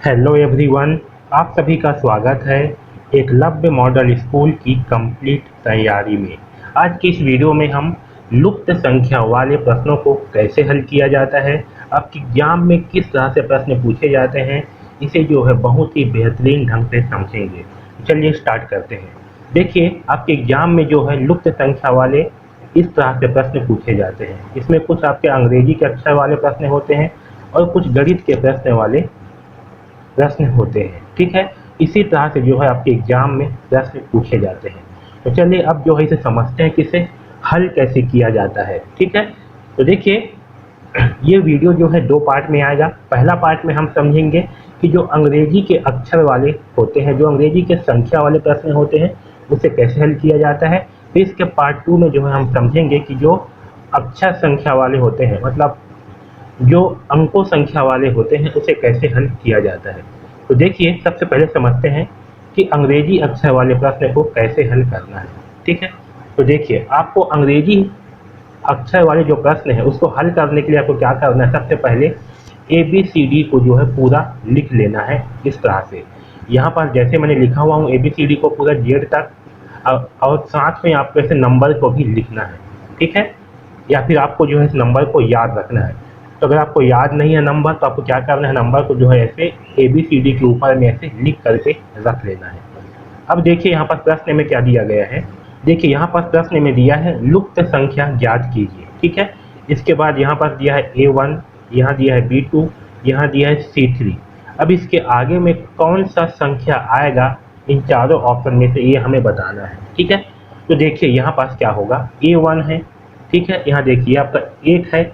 Hello everyone, आप सभी का स्वागत है एकलव्य मॉडल स्कूल की कंप्लीट तैयारी में। आज की इस वीडियो में हम लुप्त संख्या वाले प्रश्नों को कैसे हल किया जाता है, आपके एग्जाम में किस तरह से प्रश्न पूछे जाते हैं, इसे जो है बहुत ही बेहतरीन ढंग से समझेंगे। चलिए स्टार्ट करते हैं। देखिए, आपके एग्जाम में जो है लुप्त संख्या वाले इस तरह से प्रश्न पूछे जाते हैं। इसमें कुछ आपके अंग्रेजी के अक्षर वाले प्रश्न होते हैं और कुछ गणित के प्रश्न होते हैं। ठीक है, इसी तरह से जो है आपके एग्जाम में प्रश्न पूछे जाते हैं। तो चलिए अब जो है इसे समझते हैं कि इसे हल कैसे किया जाता है। ठीक है, तो देखिए, ये वीडियो जो है दो पार्ट में आएगा। पहला पार्ट में हम समझेंगे कि जो अंग्रेजी के अक्षर वाले होते हैं, जो अंग्रेजी के संख्या वाले प्रश्न होते हैं, उसे कैसे हल किया जाता है। फिर इसके पार्ट 2 में जो है हम समझेंगे कि जो अक्षर संख्या वाले होते हैं, मतलब जो अंकों संख्या वाले होते हैं, उसे कैसे हल किया जाता है। तो देखिए, सबसे पहले समझते हैं कि अंग्रेजी अक्षर वाले प्रश्न को कैसे हल करना है। ठीक है, तो देखिए, आपको अंग्रेजी अक्षर वाले जो प्रश्न है उसको हल करने के लिए आपको क्या करना है। सबसे पहले ABCD को जो है पूरा लिख लेना है इस तरह से। यहाँ पर जैसे मैंने लिखा हुआ हूँ ABCD को पूरा Z तक, और साथ में आपको ऐसे नंबर को भी लिखना है। ठीक है, या फिर आपको जो है इस नंबर को याद रखना है। तो अगर आपको याद नहीं है नंबर, तो आपको क्या करना है, नंबर को जो है ऐसे ABCD के ऊपर में ऐसे लिख करके रख लेना है। अब देखिए यहाँ पर प्रश्न में क्या दिया गया है। देखिए यहाँ पर प्रश्न में दिया है लुप्त संख्या ज्ञात कीजिए। ठीक है, इसके बाद यहाँ पर दिया है A1, यहाँ दिया है B2, यहाँ दिया है C3। अब इसके आगे में कौन सा संख्या आएगा इन चारों ऑप्शन में से, ये हमें बताना है। ठीक है, तो देखिए यहाँ पास क्या होगा, A1 है। ठीक है, यहाँ देखिए आपका 8 है,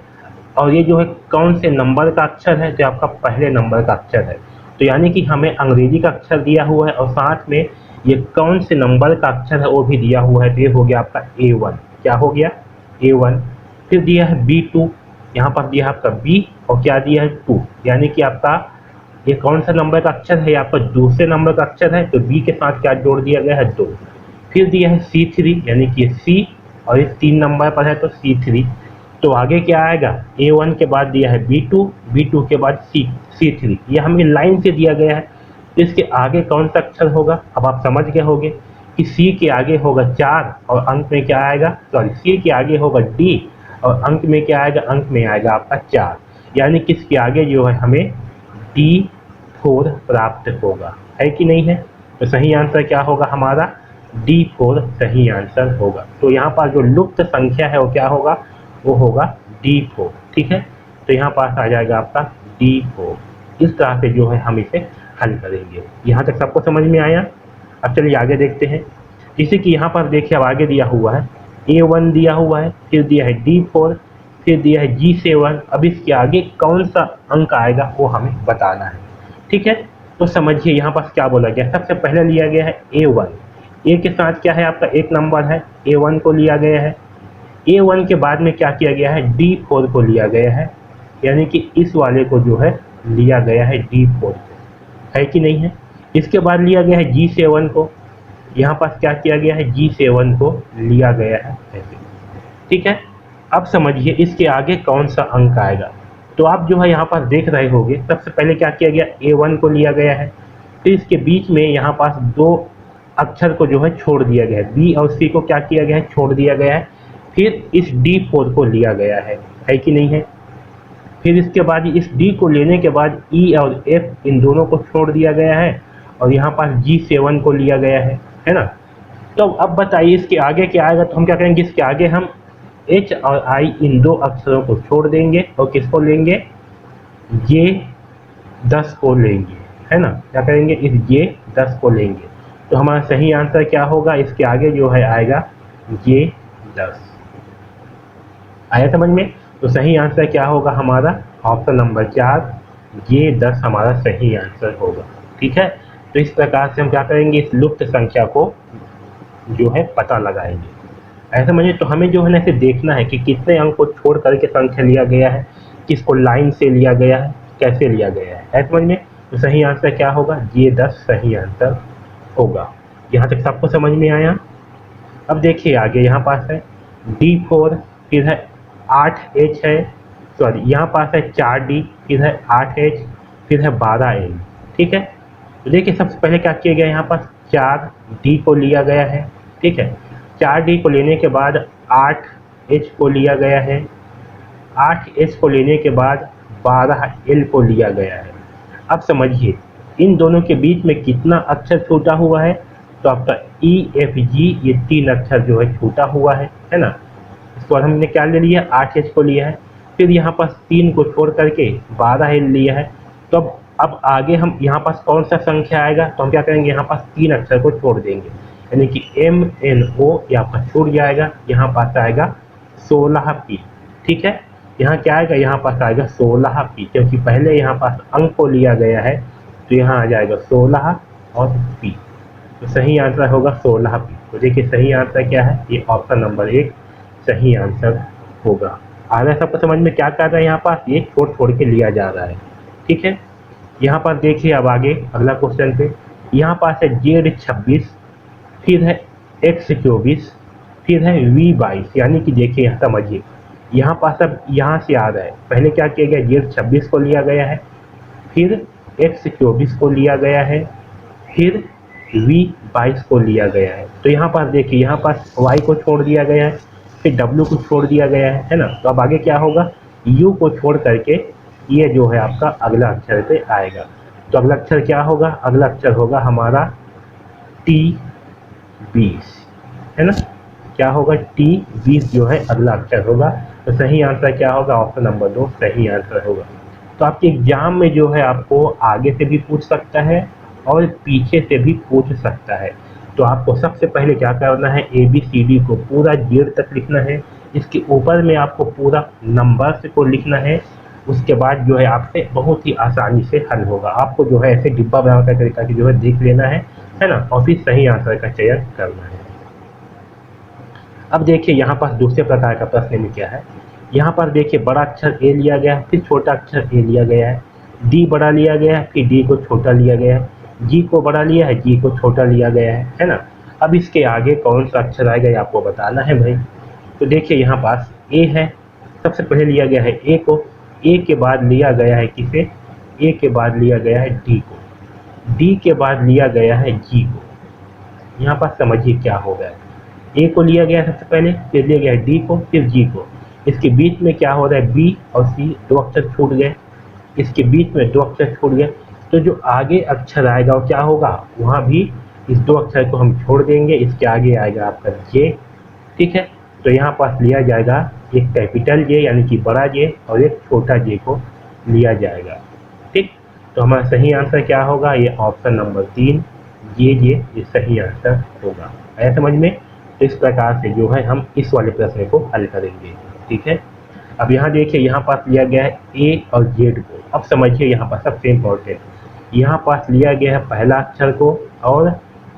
और ये जो है कौन से नंबर का अक्षर है, जो आपका पहले नंबर का अक्षर है। तो यानी कि हमें अंग्रेजी का अक्षर दिया हुआ है और साथ में ये कौन से नंबर का अक्षर है वो भी दिया हुआ है। तो ये हो गया आपका A1। क्या हो गया, A1। फिर दिया है B2, यहाँ पर दिया है आपका B, और क्या दिया है 2, यानी कि आपका ये कौन सा नंबर का अक्षर है, आपका दूसरे नंबर का अक्षर है। तो B के साथ क्या जोड़ दिया गया है, 2। फिर दिया है C3, यानी कि C, और ये 3 नंबर पर है तो C3। तो आगे क्या आएगा, A1 के बाद दिया है B2, B2 के बाद C3। ये हमें लाइन से दिया गया है। तो इसके आगे कौन सा अक्षर होगा, अब आप समझ गए होंगे कि C के आगे होगा 4, और अंक में क्या आएगा, सॉरी, C के आगे होगा D, और अंक में क्या आएगा, अंक में आएगा आपका 4। यानी कि इसके आगे जो है हमें D4 प्राप्त होगा, है कि नहीं है। तो सही आंसर क्या होगा हमारा, D4 सही आंसर होगा। तो यहाँ पर जो लुप्त संख्या है वो क्या होगा, वो होगा D4। ठीक है, तो यहाँ पास आ जाएगा आपका D4। इस तरह से जो है हम इसे हल करेंगे। यहाँ तक सबको समझ में आया। अब चलिए आगे देखते हैं। जैसे कि यहाँ पर देखिए, अब आगे दिया हुआ है A1 दिया हुआ है, फिर दिया है D4, फिर दिया है G7। अब इसके आगे कौन सा अंक आएगा वो हमें बताना है। ठीक है, तो समझिए यहाँ पर क्या बोला गया। सबसे पहले लिया गया है A1। ए के साथ क्या है, आपका एक नंबर है, A1 को लिया गया है। A1 के बाद में क्या किया गया है, D4 को लिया गया है, यानी कि इस वाले को जो है लिया गया है D4 को, है कि नहीं है। इसके बाद लिया गया है G7 को, यहाँ पास क्या किया गया है, G7 को लिया गया है ऐसे। ठीक है, अब समझिए इसके आगे कौन सा अंक आएगा। तो आप जो है यहाँ पर देख रहे होंगे, सबसे पहले क्या किया गया, A1 को लिया गया है। फिर इसके बीच में यहाँ पास 2 अक्षर को जो है छोड़ दिया गया है, B और C को क्या किया गया है, छोड़ दिया गया है। फिर इस D4 को लिया गया है कि नहीं है। फिर इसके बाद इस D को लेने के बाद E और F इन दोनों को छोड़ दिया गया है, और यहाँ पास G7 को लिया गया है ना। तो अब बताइए इसके आगे क्या आएगा। तो हम क्या करेंगे, इसके आगे हम H और I इन 2 अक्षरों को छोड़ देंगे और किसको लेंगे, J10 को लेंगे, है ना। क्या करेंगे, इस J10 को लेंगे। तो हमारा सही आंसर क्या होगा, इसके आगे जो है आएगा J10। आया समझ में। तो सही आंसर क्या होगा हमारा, ऑप्शन नंबर 4, J10 हमारा सही आंसर होगा। ठीक है, तो इस प्रकार से हम क्या करेंगे, इस लुप्त संख्या को जो है पता लगाएंगे। ऐसा समझिए। तो हमें जो है ना इसे देखना है कि कितने अंक को छोड़ करके संख्या लिया गया है, किसको लाइन से लिया गया है, कैसे लिया गया है। ऐसा समझ में। तो सही आंसर क्या होगा, J10 सही आंसर होगा। यहाँ तक सबको समझ में आया। अब देखिए आगे यहाँ पास है D4, फिर है 8H है, सॉरी यहाँ पास है 4D, फिर है 8H, फिर है 12N। ठीक है। तो देखिए सबसे पहले क्या किया गया, यहाँ पर 4D को लिया गया है, ठीक है। 4D को लेने के बाद 8H को लिया गया है, 8H को लेने के बाद 12L को लिया गया है। अब समझिए इन दोनों के बीच में कितना अक्षर छूटा हुआ है, तो आपका EFG ये 3 अक्षर जो है छूटा हुआ है ना। इसके बाद हमने क्या ले लिया, 8H को लिया है, फिर यहाँ पास 3 को छोड़ करके 12L लिया है। तो अब आगे हम यहाँ पास कौन सा संख्या आएगा, तो हम क्या करेंगे, यहाँ पास 3 अक्षर को छोड़ देंगे, यानी कि MNO ये आपका छूट जाएगा, यहाँ पास आएगा 16P, ठीक है। यहाँ क्या आएगा, यहाँ पास आएगा 16P, क्योंकि पहले यहाँ पास अंक को लिया गया है, तो यहाँ आ जाएगा 16 और P, तो सही आंसर होगा 16P। तो देखिए सही आंसर क्या है, ये ऑप्शन नंबर 1 सही आंसर होगा। आ रहा है सबको समझ में क्या कर रहा है, यहाँ पास ये छोड़ छोड़ के लिया जा रहा है, ठीक है। यहाँ पर देखिए अब आगे अगला क्वेश्चन पे, यहाँ पास है Z26, फिर है X24, फिर है V22, यानी कि देखिए यहाँ समझिए, यहाँ पास अब यहाँ से आ रहा है, पहले क्या किया गया, Z26 को लिया गया है, फिर X24 को लिया गया है, फिर V22 को लिया गया है। तो यहाँ पास देखिए, यहाँ पास Y को छोड़ दिया गया है, फिर W को छोड़ दिया गया है ना। तो अब आगे क्या होगा, U को छोड़ करके ये जो है आपका अगला अक्षर पे आएगा। तो अगला अक्षर क्या होगा, अगला अक्षर होगा हमारा T20, है ना। क्या होगा, T20 जो है अगला अक्षर होगा। तो सही आंसर क्या होगा, ऑप्शन नंबर 2 सही आंसर होगा। तो आपके एग्जाम में जो है आपको आगे से भी पूछ सकता है और पीछे से भी पूछ सकता है। तो आपको सबसे पहले क्या करना है, ABCD को पूरा जेड तक लिखना है, इसके ऊपर में आपको पूरा नंबर को लिखना है। उसके बाद जो है आपसे बहुत ही आसानी से हल होगा। आपको जो है ऐसे डिब्बा बना कर तरीका की जो है देख लेना है ना, और फिर सही आंसर का चयन करना है। अब देखिए यहाँ पास दूसरे प्रकार का प्रश्न में क्या है, यहाँ पर देखिए बड़ा अक्षर A लिया गया है, फिर छोटा अक्षर A लिया गया है, D बड़ा लिया गया है, फिर D को छोटा लिया गया है, G को बड़ा लिया है, G को छोटा लिया गया है ना। अब इसके आगे कौन सा अक्षर आएगा ये आपको बताना है भाई। तो देखिए यहाँ पास A है, सबसे पहले लिया गया है A को, A के बाद लिया गया है किसे, A के बाद लिया गया है D को, D के बाद लिया गया है G को। यहाँ पास समझिए क्या हो गया, A को लिया गया सबसे पहले, फिर लिया गया है D को, फिर G को। इसके बीच में क्या हो रहा है, B और C 2 अक्षर छूट गए, इसके बीच में 2 अक्षर छूट गए। तो जो आगे अक्षर आएगा वो क्या होगा, वहाँ भी इस 2 अक्षर को हम छोड़ देंगे, इसके आगे आएगा आपका J, ठीक है। तो यहाँ पास लिया जाएगा एक कैपिटल J यानी कि बड़ा J और एक छोटा J को लिया जाएगा, ठीक। तो हमारा सही आंसर क्या होगा, ये ऑप्शन नंबर 3 ये सही आंसर होगा। आया समझ में। तो इस प्रकार से जो है हम इस वाले प्रश्न को हल करेंगे, ठीक है। अब यहाँ देखिए, यहाँ पास लिया गया है A और Z को। अब समझिए यहाँ पर सबसे इम्पोर्टेंट, यहाँ पास लिया गया है पहला अक्षर को और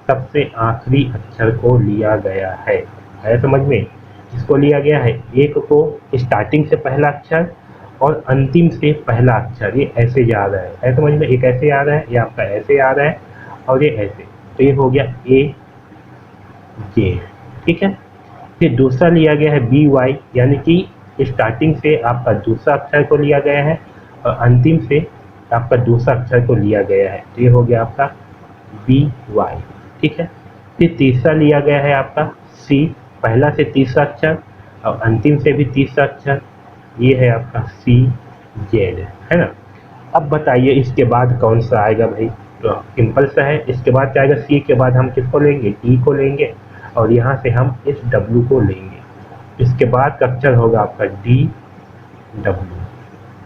सबसे आखिरी अक्षर को लिया गया है। आया समझ में। इसको लिया गया है, एक को स्टार्टिंग से पहला अक्षर और अंतिम से पहला अक्षर, ये ऐसे जा रहा है। आया समझ में, एक ऐसे आ रहा है, ये आपका ऐसे आ रहा है और ये ऐसे। तो ये हो गया A J, ठीक है। फिर दूसरा लिया गया है BY, यानी कि स्टार्टिंग से आपका दूसरा अक्षर को लिया गया है और अंतिम से आपका दूसरा अक्षर को लिया गया है। तो ये हो गया आपका BY, ठीक है। फिर तीसरा लिया गया है आपका C, पहला से तीसरा अक्षर और अंतिम से भी तीसरा अक्षर, ये है आपका CZ, है ना। अब बताइए इसके बाद कौन सा आएगा भाई। तो सिंपल सा है, इसके बाद क्या आएगा, C के बाद हम किसको लेंगे, D को लेंगे और यहाँ से हम इस W को लेंगे। इसके बाद का अक्षर होगा आपका DW,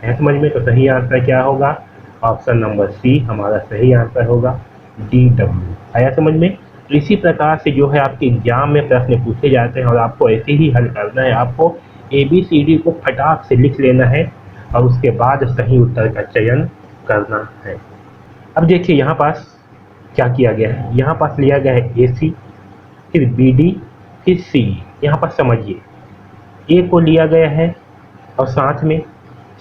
है समझ में। तो सही आंसर क्या होगा, ऑप्शन नंबर C हमारा सही आंसर होगा, DW। आया समझ में। तो इसी प्रकार से जो है आपके एग्जाम में प्रश्न पूछे जाते हैं और आपको ऐसे ही हल करना है। आपको ABCD को फटाक से लिख लेना है और उसके बाद सही उत्तर का चयन करना है। अब देखिए यहाँ पास क्या किया गया है, यहाँ पास लिया गया है AC, फिर BD, फिर C। यहाँ पर समझिए A को लिया गया है और साथ में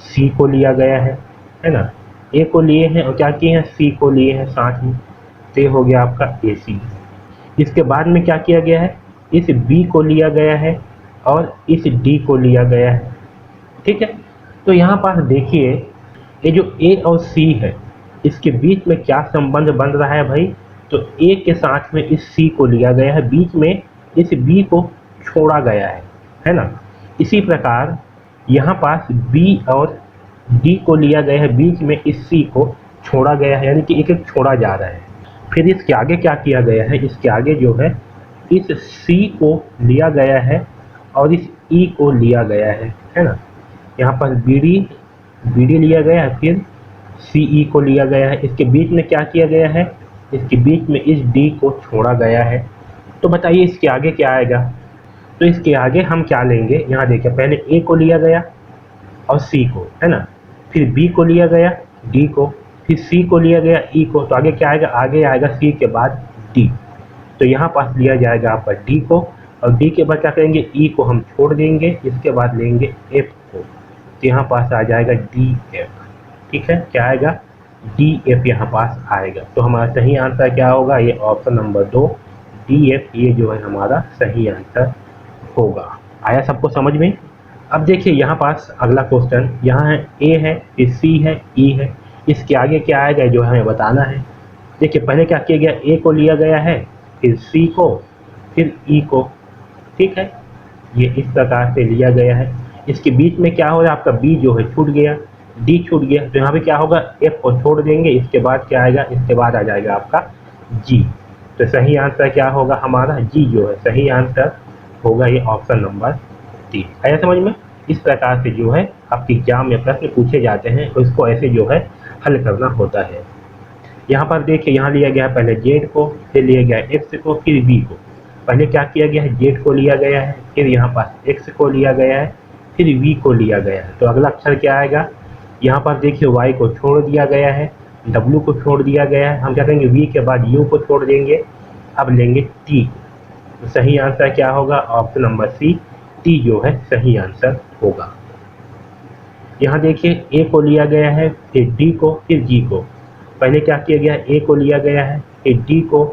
C को लिया गया है ना। A को लिए हैं और क्या किए हैं, C को लिए हैं साथ में। तो ये हो गया आपका AC। इसके बाद में क्या किया गया है, इस B को लिया गया है और इस D को लिया गया है, ठीक है। तो यहाँ पास देखिए ये जो A और C है, इसके बीच में क्या संबंध बन रहा है भाई, तो ए के साथ में इस सी को लिया गया है, बीच में इस बी को छोड़ा गया है ना। इसी प्रकार यहाँ पास बी और डी को लिया गया है, बीच में इस सी को छोड़ा गया है, यानी कि एक एक छोड़ा जा रहा है। फिर इसके आगे क्या किया गया है, इसके आगे जो है इस सी को लिया गया है और इस ई को लिया गया है ना। यहाँ पर बी डी लिया गया है, फिर सी ई को लिया गया है। इसके बीच में क्या किया गया है, इसके बीच में इस डी को छोड़ा गया है। तो बताइए इसके आगे क्या आएगा, तो इसके आगे हम क्या लेंगे, यहाँ देखिए पहले ए को लिया गया और सी को, है ना, फिर बी को लिया गया, डी को, फिर सी को लिया गया, ई को, तो आगे क्या आएगा, आगे आएगा सी के बाद डी। तो यहाँ पास लिया जाएगा आपका डी को, और डी के बाद क्या करेंगे, ई को हम छोड़ देंगे, इसके बाद लेंगे एफ को, तो यहाँ पास आ जाएगा डी एफ। ठीक है, क्या आएगा, डी एफ यहाँ पास आएगा। तो हमारा सही आंसर क्या होगा, ये ऑप्शन नंबर 2 डी एफ, ये जो है हमारा सही आंसर होगा। आया सबको समझ में। अब देखिए यहाँ पास अगला क्वेश्चन, यहाँ है ए है, फिर सी है, ई है, इसके आगे क्या आएगा जो हमें बताना है। देखिए पहले क्या किया गया, ए को लिया गया है, फिर सी को, फिर ई को। ठीक है, ये इस प्रकार से लिया गया है। इसके बीच में क्या हो रहा है, आपका बी जो है छूट गया, डी छूट गया, तो यहाँ पे क्या होगा, एफ को छोड़ देंगे, इसके बाद क्या आएगा, इसके बाद आ जाएगा आपका जी। तो सही आंसर क्या होगा हमारा, जी जो है सही आंसर होगा, ये ऑप्शन नंबर 3। आया समझ में। इस प्रकार से जो है आपके एग्जाम में प्रश्न पूछे जाते हैं, तो इसको ऐसे जो है हल करना होता है। यहाँ पर देखिए, यहाँ लिया गया है पहले जेड को, फिर लिया गया है एक्स को, फिर वी को। पहले क्या किया गया है, जेड को लिया गया है, फिर यहाँ पास एक्स को लिया गया है, फिर वी को लिया गया है। तो अगला अक्षर क्या आएगा, यहाँ पर देखिए वाई को छोड़ दिया गया है, डब्ल्यू को छोड़ दिया गया है, हम क्या करेंगे, वी के बाद यू को छोड़ देंगे, अब लेंगे टी। तो सही आंसर क्या होगा, ऑप्शन नंबर सी, टी जो है सही आंसर होगा। यहाँ देखिए ए को लिया गया है, फिर डी को, फिर जी को। पहले क्या किया गया, ए को लिया गया है, फिर डी को,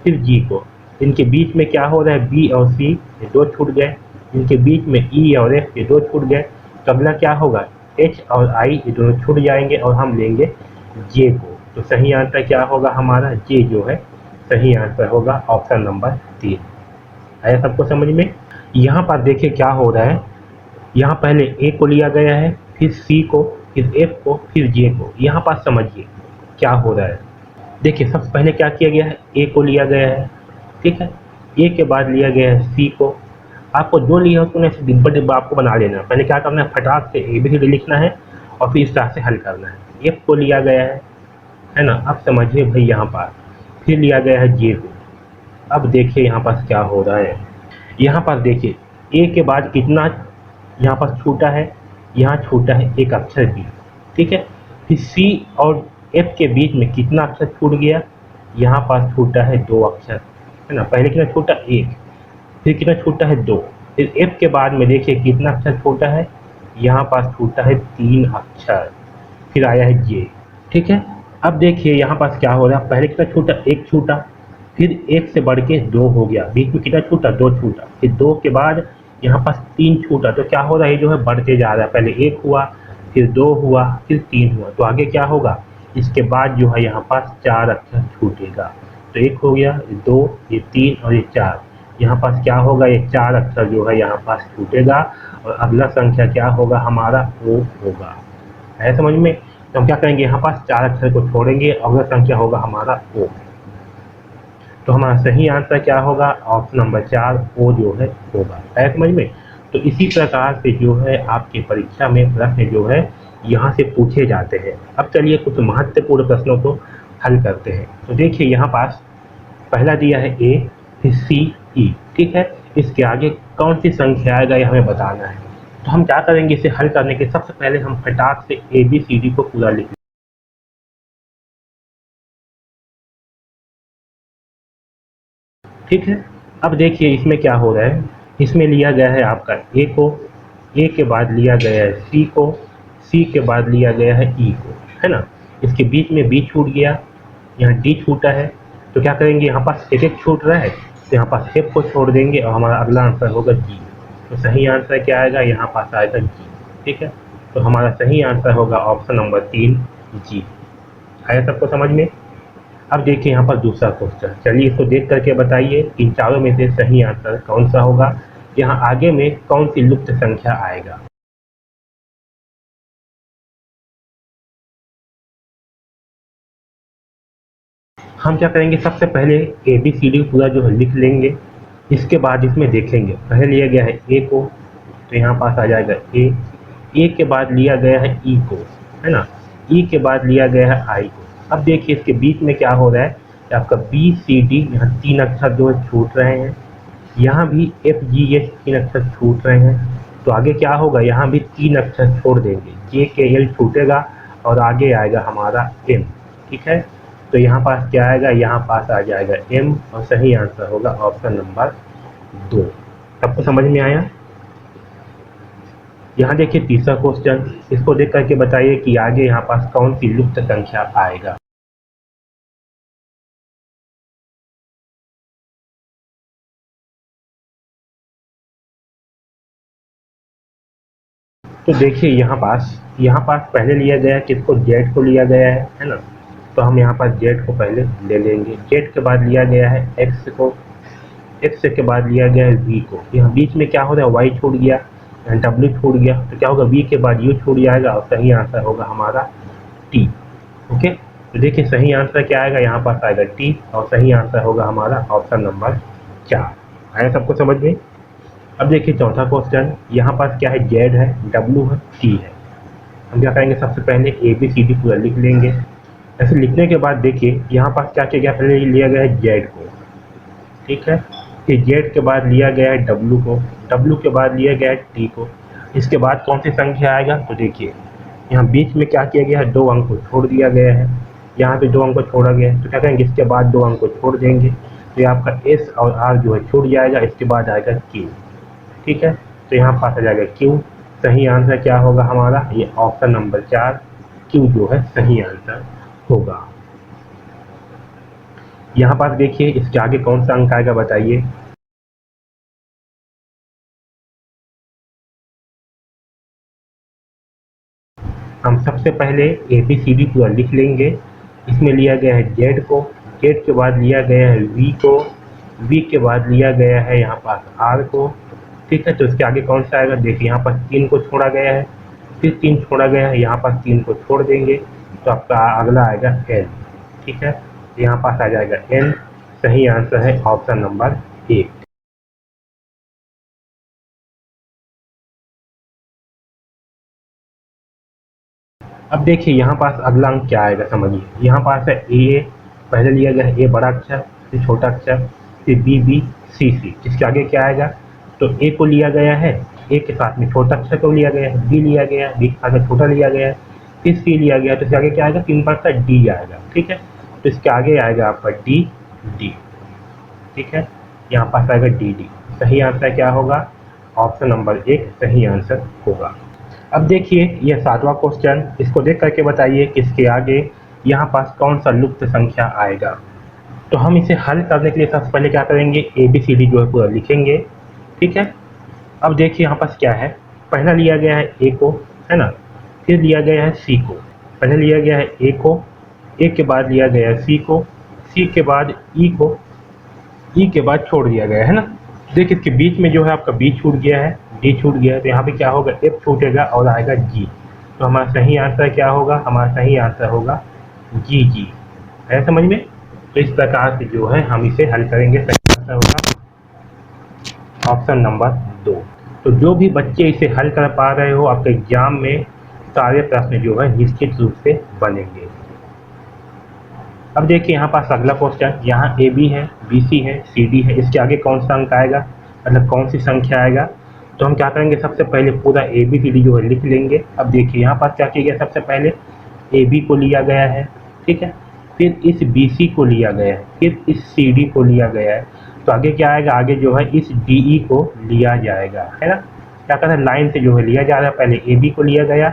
फिर जी को। इनके बीच में क्या हो रहा है, बी और सी ये दो छूट गए, इनके बीच में ई और एफ ये दो छूट गए। तो अगला क्या होगा, एच और आई ये दोनों छूट जाएंगे और हम लेंगे जे को। तो सही आंसर क्या होगा हमारा, जे जो है सही आंसर होगा, ऑप्शन नंबर 3। आया सबको समझ में। यहाँ पर देखिए क्या हो रहा है, यहाँ पहले ए को लिया गया है, फिर सी को, फिर एफ को, फिर जे को। यहाँ पर समझिए क्या हो रहा है। देखिए सबसे पहले क्या किया गया है, ए को लिया गया है, ठीक है, ए के बाद लिया गया है सी को। आपको जो लिया हो तो डिब्बा डिब्बा आपको बना लेना है। पहले क्या करना है, फटाक से ABCD लिखना है और फिर इस तरह से हल करना है। एफ को लिया गया है ना, अब समझिए भाई यहाँ पर फिर लिया गया है जे को। अब देखिए यहाँ पर क्या हो रहा है, यहाँ पर देखिए ए के बाद कितना यहाँ पर छूटा है, यहाँ छूटा है एक अक्षर बी, ठीक है। फिर सी और एफ के बीच में कितना अक्षर छूट गया, यहाँ पास छूटा है 2 अक्षर, है ना। पहले कितना छूटा, 1, फिर कितना छूटा है 2, फिर एफ के बाद में देखिए कितना अक्षर छूटा है, यहाँ पास छूटा है 3 अक्षर, फिर आया है जे, ठीक है। अब देखिए यहाँ पास क्या हो रहा है, पहले कितना छूटा, 1 छूटा, फिर 1 से बढ़ के 2 हो गया, बीच में कितना छूटा, 2 छूटा, फिर 2 के बाद यहाँ पास 3 छूटा। तो क्या हो रहा है, जो है बढ़ते जा रहा है, पहले 1 हुआ, फिर 2 हुआ, फिर 3 हुआ। तो आगे क्या होगा, इसके बाद जो है यहाँ पास 4 अक्षर छूटेगा। तो 1 हो गया, 2, ये 3 और ये 4। यहाँ पास क्या होगा, ये 4 अक्षर जो है यहाँ पास छूटेगा और अगला संख्या क्या होगा हमारा, ओ होगा। है समझ में। तो हम क्या करेंगे, यहाँ पास 4 अक्षर को छोड़ेंगे, अगला संख्या होगा हमारा ओ। तो हमारा सही आंसर क्या होगा, ऑप्शन नंबर 4 ओ जो है होगा। है समझ में। तो इसी प्रकार से जो है आपकी परीक्षा में प्रश्न जो है यहाँ से पूछे जाते हैं। अब चलिए कुछ महत्वपूर्ण प्रश्नों को हल करते हैं। तो देखिए यहाँ पास पहला दिया है ए, फिर सी, ई, ठीक है। इसके आगे कौन सी संख्या आएगा ये हमें बताना है। तो हम क्या करेंगे, इसे हल करने के सबसे पहले हम फटाक से ABCD को पूरा लिख, ठीक है। अब देखिए इसमें क्या हो रहा है, इसमें लिया गया है आपका ए को, ए के बाद लिया गया है सी को, सी के बाद लिया गया है ई को, है ना। इसके बीच में बी छूट गया, यहाँ डी छूटा है। तो क्या करेंगे, यहाँ पास एक एक छूट रहा है, तो यहाँ पास एफ को छोड़ देंगे और हमारा अगला आंसर होगा जी। तो सही आंसर क्या आएगा, यहाँ पास आएगा जी, ठीक है। तो हमारा सही आंसर होगा ऑप्शन नंबर 3 जी। आया सबको समझ में? अब देखिए यहाँ पर दूसरा क्वेश्चन, चलिए इसको देख करके बताइए इन चारों में से सही आंसर कौन सा होगा, यहाँ आगे में कौन सी लुप्त संख्या आएगा। हम क्या करेंगे, सबसे पहले ABCD पूरा जो है लिख लेंगे, इसके बाद इसमें देखेंगे पहले लिया गया है ए को, तो यहाँ पास आ जाएगा ए के बाद लिया गया है ई को, है ना, ई के बाद लिया गया है आई को। अब देखिए इसके बीच में क्या हो रहा है कि आपका BCD यहाँ 3 अक्षर जो है छूट रहे हैं, यहाँ भी FGH 3 अक्षर छूट रहे हैं, तो आगे क्या होगा, यहाँ भी 3 अक्षर छोड़ देंगे, JKL छूटेगा और आगे आएगा हमारा M। ठीक है, तो यहाँ पास क्या आएगा, यहाँ पास आ जाएगा M और सही आंसर होगा ऑप्शन नंबर 2। सबको समझ में आया? यहाँ देखिए तीसरा क्वेश्चन, इसको देख करके बताइए कि आगे यहाँ पास कौन सी लुप्त संख्या आएगा। तो देखिए यहाँ पास पहले लिया गया है किसको, Z को लिया गया है ना, तो हम यहाँ पर Z को पहले ले लेंगे। Z के बाद लिया गया है X को, X के बाद लिया गया है V को, यहाँ बीच में क्या हो रहा है, Y छूट गया, W छूट गया, तो क्या होगा, V के बाद U छूट जाएगा और सही आंसर होगा हमारा T। ओके, तो देखिए सही आंसर क्या आएगा, यहाँ पास आएगा T और सही आंसर होगा हमारा ऑप्शन नंबर 4। आया सबको समझ में? अब देखिए चौथा क्वेश्चन, यहाँ पास क्या है, Z है, W है, T है। हम क्या करेंगे, सबसे पहले ABCD पूरा लिख लेंगे। ऐसे लिखने के बाद देखिए यहाँ पास क्या किया गया, पहले लिया गया है Z को, ठीक है, फिर Z के बाद लिया गया है W को, W के बाद लिया गया है T को, इसके बाद कौन सी संख्या आएगा, तो देखिए यहाँ बीच में क्या किया गया है, 2 अंक को छोड़ दिया गया है, यहाँ पे 2 अंक को छोड़ा गया है, तो क्या करेंगे, इसके बाद 2 अंक को छोड़ देंगे, तो ये आपका S और R जो है छूट जाएगा, इसके बाद आएगा Q। ठीक है, तो यहाँ पास आ जाएगा Q। सही आंसर क्या होगा हमारा, ये ऑप्शन नंबर 4 Q जो है सही आंसर होगा। यहाँ पास देखिए इसके आगे कौन सा अंक आएगा बताइए। हम सबसे पहले ABCD पूरा लिख लेंगे। इसमें लिया गया है Z को, Z के बाद लिया गया है V को, V के बाद लिया गया है यहाँ पास R को। ठीक है, तो इसके आगे कौन सा आएगा, देखिए यहाँ पास 3 को छोड़ा गया है, फिर 3 छोड़ा गया है, यहाँ पास 3 को छोड़ देंगे, तो आपका अगला आएगा N। ठीक है, तो यहाँ पास आ जाएगा N। सही आंसर है ऑप्शन नंबर 1। अब देखिए यहाँ पास अगला अंक क्या आएगा, समझिए यहाँ पास है A, पहले लिया गया है A बड़ा अक्षर, फिर छोटा अक्षर, फिर B C। इसके आगे क्या आएगा, तो A को लिया गया है, A के साथ में छोटा अक्षर को लिया गया है, B लिया गया है, B के साथ में छोटा लिया गया है, फिर C लिया गया है, तो इसके आगे क्या आएगा, 3 पर का D आएगा। ठीक है, तो इसके आगे आएगा आपका D। ठीक है, यहाँ पास आएगा D। सही आंसर क्या होगा, ऑप्शन नंबर 1 सही आंसर होगा। अब देखिए यह 7वां क्वेश्चन, इसको देख करके बताइए कि इसके आगे यहाँ पास कौन सा लुप्त संख्या आएगा। तो हम इसे हल करने के लिए सबसे पहले क्या करेंगे, ABCD जो है पूरा लिखेंगे। ठीक है, अब देखिए यहाँ पास क्या है, पहला लिया गया है A को, है ना, फिर लिया गया है C को, पहले लिया गया है A को, A के बाद लिया गया है C को, C के बाद E को, E के बाद छोड़ दिया गया है ना। देखिए इसके बीच में जो है आपका B छूट गया है, D छूट गया है, तो यहाँ पे क्या होगा, F छूटेगा और आएगा G। तो हमारा सही आंसर क्या होगा, हमारा सही आंसर होगा G। है समझ में? तो इस प्रकार से जो है हम इसे हल करेंगे। सही आंसर होगा ऑप्शन नंबर 2। तो जो भी बच्चे इसे हल कर पा रहे हो, आपके एग्जाम में सारे प्रश्न जो है निश्चित रूप से बनेंगे। अब देखिए यहाँ पास अगला क्वेश्चन, यहाँ AB है, BC है, CD है, इसके आगे कौन सा अंक आएगा, मतलब कौन सी संख्या आएगा। तो हम क्या करेंगे, सबसे पहले पूरा ABCD जो है लिख लेंगे। अब देखिए यहाँ पास क्या किया गया, सबसे पहले AB को लिया गया है, ठीक है, फिर इस BC को लिया गया है, फिर इस CD को लिया गया है, तो आगे क्या आएगा, आगे जो है इस DE को लिया जाएगा, है ना। क्या कहते हैं, लाइन से जो है लिया जा रहा है, पहले AB को लिया गया,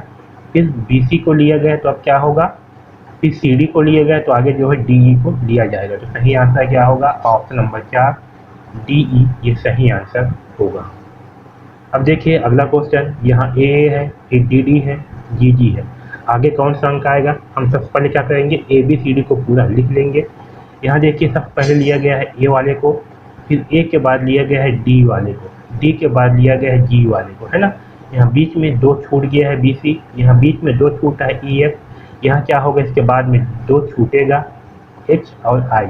फिर BC को लिया गया, तो अब क्या होगा, फिर CD को लिया गया, तो आगे जो है DE को लिया जाएगा। तो सही आंसर क्या होगा, ऑप्शन नंबर 4 DE ये सही आंसर होगा। अब देखिए अगला क्वेश्चन, यहाँ AA है, फिर DD है, GG है। आगे कौन सा अंक आएगा, हम सबसे पहले क्या करेंगे, ABCD को पूरा लिख लेंगे। यहाँ देखिए सबसे पहले लिया गया है A वाले को, फिर A के बाद लिया गया है D वाले को, D के बाद लिया गया है G वाले को, है ना। यहाँ बीच में 2 छूट गया है BC, यहाँ बीच में 2 छूटा है EF, यहाँ क्या होगा, इसके बाद में 2 छूटेगा H और I।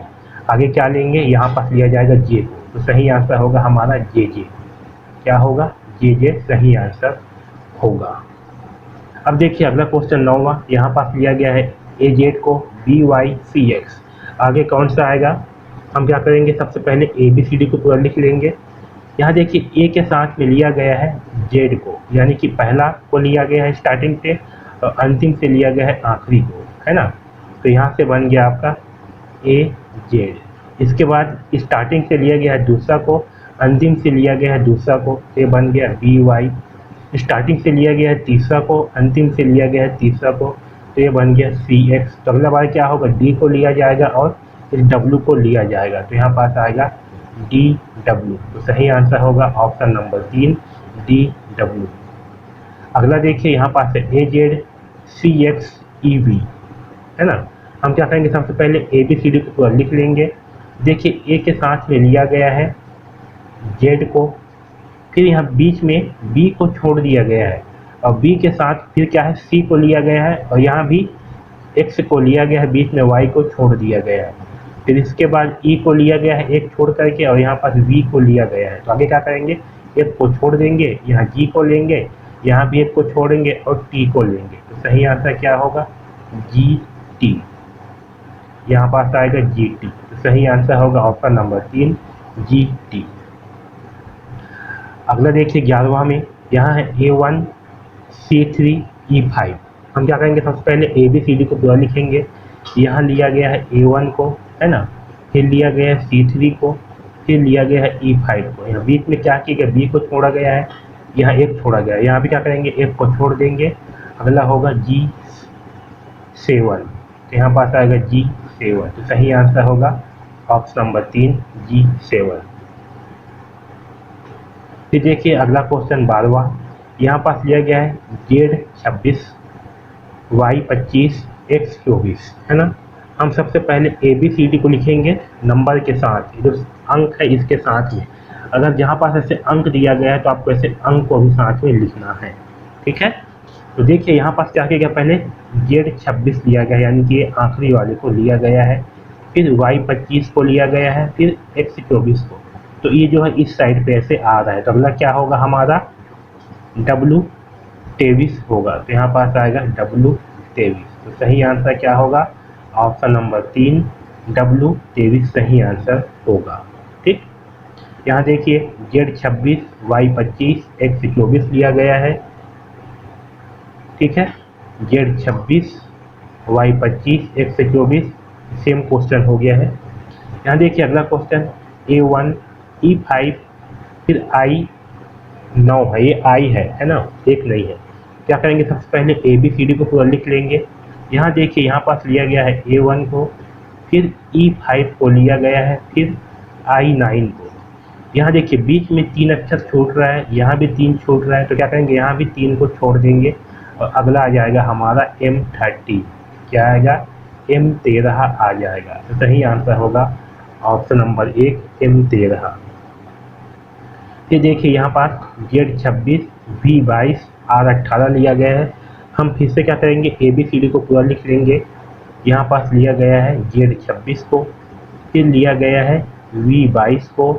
आगे क्या लेंगे, यहाँ पास लिया जाएगा J को, तो सही आंसर होगा हमारा JJ। क्या होगा, JJ सही आंसर होगा। अब देखिए अगला क्वेश्चन 9वां, यहाँ पास लिया गया है AZ को BYCX। आगे कौन सा आएगा, हम क्या करेंगे, सबसे पहले ABCD को पूरा लिख लेंगे। यहाँ देखिए A के साथ में लिया गया है Z को, यानी कि पहला को लिया गया है स्टार्टिंग से और अंतिम से लिया गया है आखिरी को, है ना। तो यहाँ से बन गया आपका AZ। इसके बाद स्टार्टिंग से लिया गया है दूसरा को, अंतिम से लिया गया है दूसरा को, तो ये बन गया BY। स्टार्टिंग से लिया गया है तीसरा को, अंतिम से लिया गया है तीसरा को, तो ये बन गया CX। तो अगला बार क्या होगा, D को लिया जाएगा और इस W को लिया जाएगा, तो यहाँ पास आएगा DW। तो सही आंसर होगा ऑप्शन नंबर 3 DW। अगला देखिए यहाँ पास है AZ CX EB, है ना। हम क्या करेंगे, सबसे पहले ABCD को पूरा लिख लेंगे। देखिए A के साथ में लिया गया है Z को, फिर यहाँ बीच में B को छोड़ दिया गया है और B के साथ फिर क्या है, C को लिया गया है और यहाँ भी X को लिया गया है, बीच में Y को छोड़ दिया गया है। फिर इसके बाद E को लिया गया है एक छोड़ करके और यहाँ पास V को लिया गया है। तो आगे क्या करेंगे, एक को छोड़ देंगे, यहाँ G को लेंगे, यहाँ भी एक को छोड़ेंगे और T को लेंगे। तो सही आंसर क्या होगा, GT। यहाँ पास आएगा GT। तो सही आंसर होगा ऑप्शन नंबर 3 GT। अगला देखिए 11वां में, यहाँ है A1 C3 E5। हम क्या करेंगे, सबसे पहले ABCD को पूरा लिखेंगे। यहाँ लिया गया है A1 को, है ना, फिर लिया गया है C3 को, फिर लिया गया है E5 को। यहाँ बीच में क्या किया गया, B को छोड़ा गया है, यहाँ एक छोड़ा गया है, यहाँ भी क्या करेंगे, एक को छोड़ देंगे। अगला होगा G7, तो यहाँ पास आएगा G7। तो सही आंसर होगा ऑप्शन नंबर 3 G7। फिर देखिए अगला क्वेश्चन 12वां, यहाँ पास लिया गया है Z26 Y25 X24, है ना। हम सबसे पहले ABCD को लिखेंगे नंबर के साथ, जो अंक है इसके साथ में। अगर जहाँ पास ऐसे अंक दिया गया है तो आपको ऐसे अंक को भी साथ में लिखना है, ठीक है। तो देखिए यहाँ पास क्या किया गया, पहले Z26 लिया गया है, यानी कि आखिरी वाले को लिया गया है, फिर Y25 को लिया गया है, फिर X24 को। तो ये जो है इस साइड पे ऐसे आ रहा है, तो अगला क्या होगा हमारा, W23 होगा। तो यहाँ पास आएगा W23। तो सही आंसर क्या होगा, ऑप्शन नंबर 3 W23 सही आंसर होगा, ठीक। यहाँ देखिए Z26 Y25 X24 लिया गया है, ठीक है। Z26 Y25 X24 same question हो गया है। यहाँ देखिए अगला क्वेश्चन A1 E5, फिर I9 है, ये I है ना, एक नहीं है। क्या करेंगे, सबसे पहले ABCD को पूरा लिख लेंगे। यहाँ देखिए यहाँ पास लिया गया है A1 को, फिर E5 को लिया गया है, फिर I9 को। यहाँ देखिए बीच में 3 अक्षर छूट रहा है, यहाँ भी 3 छूट रहा है, तो क्या करेंगे, यहाँ भी 3 को छोड़ देंगे और अगला आ जाएगा हमारा M30। क्या आएगा, M13 आ जाएगा। तो सही आंसर होगा ऑप्शन नंबर 1 M13। ये देखिए यहाँ पास Z26 V22 R18 लिया गया है। हम फिर से क्या करेंगे, ABCD को पूरा लिख लेंगे। यहाँ पास लिया गया है Z26 को, फिर लिया गया है V22 को,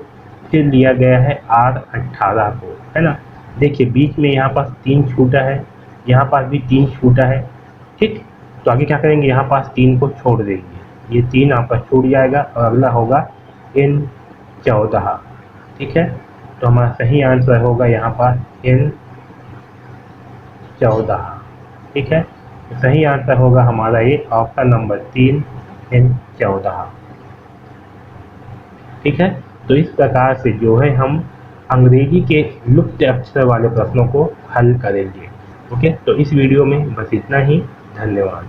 फिर लिया गया है R18 को, है ना। देखिए बीच में यहाँ पास 3 छूटा है, यहाँ पास भी 3 छूटा है, ठीक। तो आगे क्या करेंगे, यहाँ पास 3 को छोड़ देंगे, ये 3 आपका छूट जाएगा और अगला होगा N14, ठीक है। तो हमारा सही आंसर होगा यहाँ पास N14, ठीक है। तो सही आंसर होगा हमारा ये ऑप्शन नंबर 3 N14, ठीक है। तो इस प्रकार से जो है हम अंग्रेजी के लुप्त अक्षर वाले प्रश्नों को हल करेंगे। ओके, तो इस वीडियो में बस इतना ही। धन्यवाद।